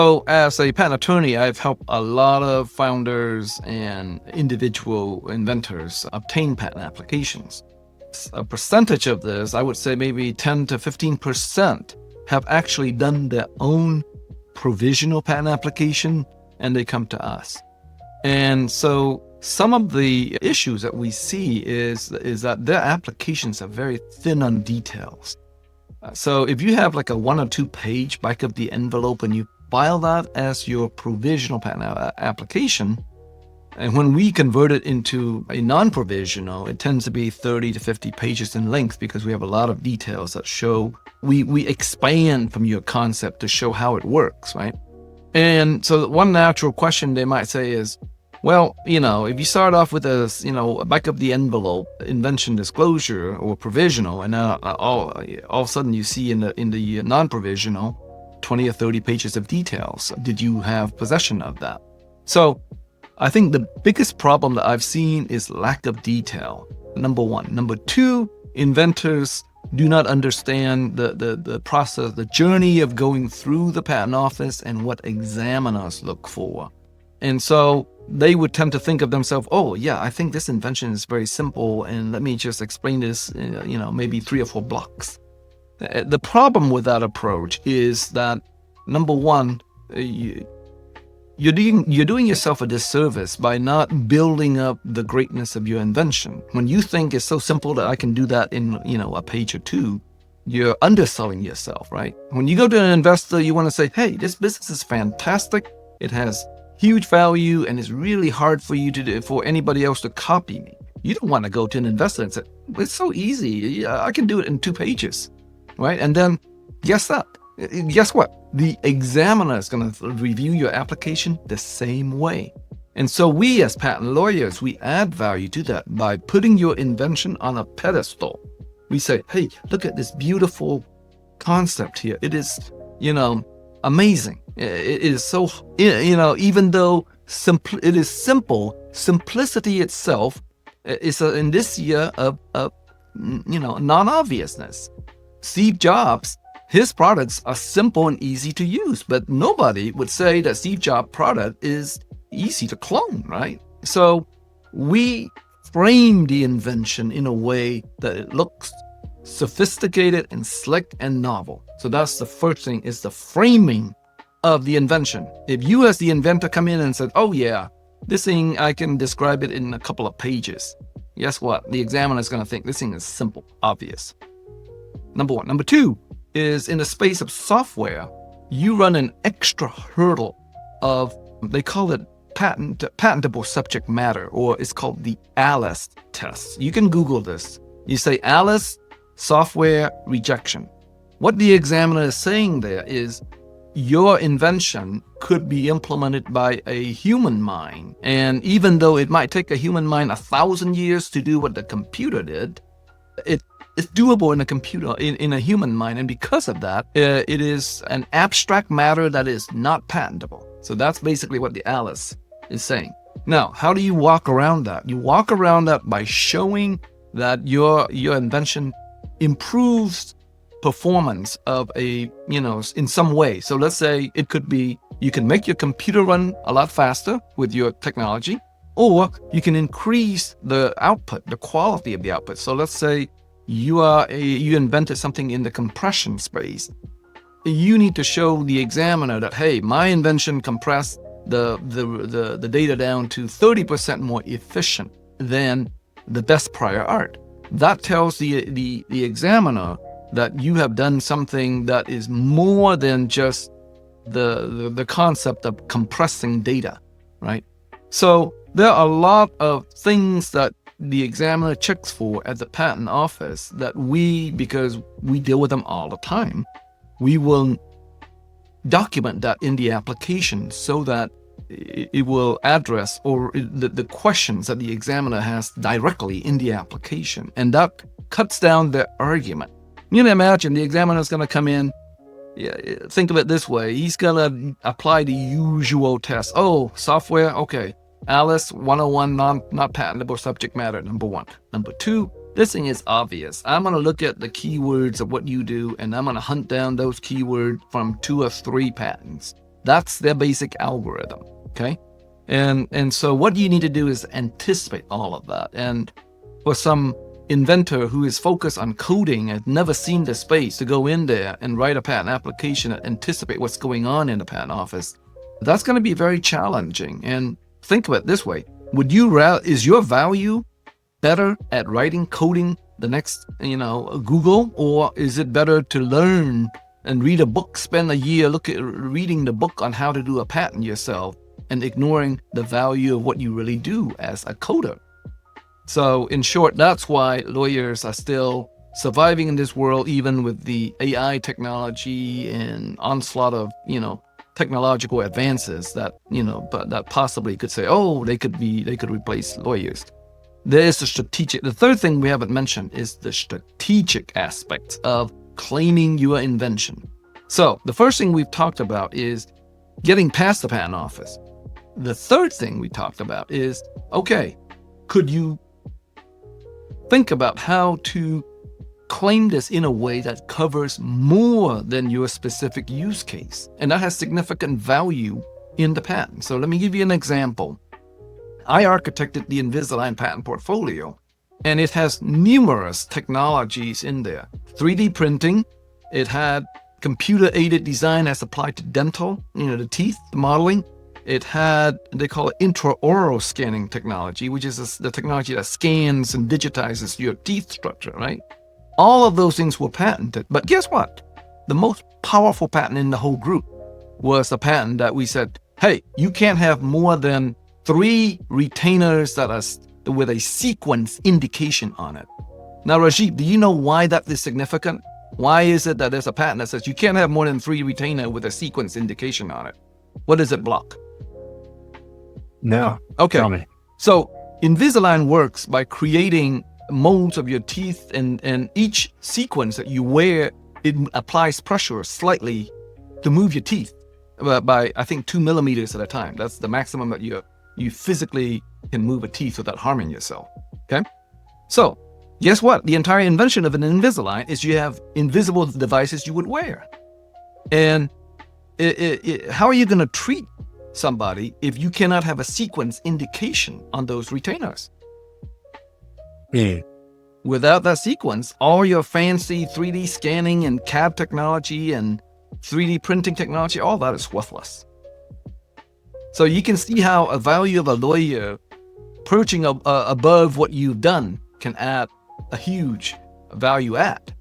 So as a patent attorney, I've helped a lot of founders and individual inventors obtain patent applications. A percentage of this, I would say maybe 10 to 15%, have actually done their own provisional patent application, and they come to us. And so some of the issues that we see is that their applications are very thin on details. So if you have like a 1 or 2 page back of the envelope and you file that as your provisional patent application, and when we convert it into a non-provisional, it tends to be 30 to 50 pages in length because we have a lot of details that show, we expand from your concept to show how it works, right? And so one natural question they might say is, well, if you start off with a, back of the envelope invention disclosure or provisional, and all of a sudden you see in the non-provisional 20 or 30 pages of details, did you have possession of that? So I think the biggest problem that I've seen is lack of detail, number one. Number two, inventors do not understand the process, the journey of going through the patent office and what examiners look for. And so they would tend to think of themselves, oh yeah, I think this invention is very simple and let me just explain this, maybe 3 or 4 blocks. The problem with that approach is that, number one, you're doing yourself a disservice by not building up the greatness of your invention. When you think it's so simple that I can do that in, a page or 2, you're underselling yourself, right? When you go to an investor, you want to say, hey, this business is fantastic. It has huge value and it's really hard for anybody else to copy me. You don't want to go to an investor and say, it's so easy. I can do it in 2 pages, right? And then guess what? The examiner is going to review your application the same way. And so we as patent lawyers, we add value to that by putting your invention on a pedestal. We say, hey, look at this beautiful concept here. It is, amazing. It is so, even though it is simple, simplicity itself is in this year of non-obviousness. Steve Jobs, his products are simple and easy to use, but nobody would say that Steve Jobs' product is easy to clone, right? So we frame the invention in a way that it looks sophisticated and slick and novel. So that's the first thing, is the framing of the invention. If you as the inventor come in and said, oh yeah, this thing, I can describe it in a couple of pages, guess what? The examiner is going to think this thing is simple, obvious. Number one. Number two is, in the space of software, you run an extra hurdle of, they call it patentable subject matter, or it's called the ALICE test. You can Google this. You say ALICE, software rejection. What the examiner is saying there is, your invention could be implemented by a human mind. And even though it might take a human mind 1,000 years to do what the computer did, it's doable in a computer, in a human mind. And because of that, it is an abstract matter that is not patentable. So that's basically what the ALICE is saying. Now, how do you walk around that? You walk around that by showing that your invention improves performance of in some way. So let's say it could be, you can make your computer run a lot faster with your technology, or you can increase the output, the quality of the output. So let's say you invented something in the compression space. You need to show the examiner that, hey, my invention compressed the data down to 30% more efficient than the best prior art. That tells the examiner that you have done something that is more than just the concept of compressing data, right? So there are a lot of things that the examiner checks for at the patent office that because we deal with them all the time, we will document that in the application so that it will address the questions that the examiner has directly in the application. And that cuts down the argument. You can imagine the examiner is going to come in, think of it this way. He's going to apply the usual test. Oh, software, okay. ALICE 101, not patentable subject matter, number one. Number two, this thing is obvious. I'm going to look at the keywords of what you do, and I'm going to hunt down those keywords from 2 or 3 patents. That's their basic algorithm, okay? And so what you need to do is anticipate all of that. And for some inventor who is focused on coding and never seen the space to go in there and write a patent application and anticipate what's going on in the patent office, that's going to be very challenging. And think of it this way. Is your value better at writing coding the next, Google, or is it better to learn and read a book, spend a year reading the book on how to do a patent yourself and ignoring the value of what you really do as a coder? So in short, that's why lawyers are still surviving in this world, even with the AI technology and onslaught of, technological advances that, but that possibly could say, they could replace lawyers. There is the third thing we haven't mentioned is the strategic aspect of claiming your invention. So the first thing we've talked about is getting past the patent office. The third thing we talked about is, could you think about how to claim this in a way that covers more than your specific use case? And that has significant value in the patent. So let me give you an example. I architected the Invisalign patent portfolio, and it has numerous technologies in there. 3D printing, it had computer-aided design as applied to dental, the teeth, the modeling. It had, they call it intraoral scanning technology, which is the technology that scans and digitizes your teeth structure, right? All of those things were patented. But guess what? The most powerful patent in the whole group was a patent that we said, hey, you can't have more than 3 retainers that are with a sequence indication on it. Now, Rajiv, do you know why that is significant? Why is it that there's a patent that says you can't have more than 3 retainers with a sequence indication on it? What does it block? No. Okay. Tell me. So Invisalign works by creating molds of your teeth, and each sequence that you wear, it applies pressure slightly to move your teeth by, I think, 2 millimeters at a time. That's the maximum that you physically can move a teeth without harming yourself. Okay? So guess what? The entire invention of an Invisalign is you have invisible devices you would wear. And how are you going to treat somebody if you cannot have a sequence indication on those retainers? Without that sequence, all your fancy 3D scanning and CAD technology and 3D printing technology, all that is worthless. So you can see how a value of a lawyer perching above what you've done can add a huge value add.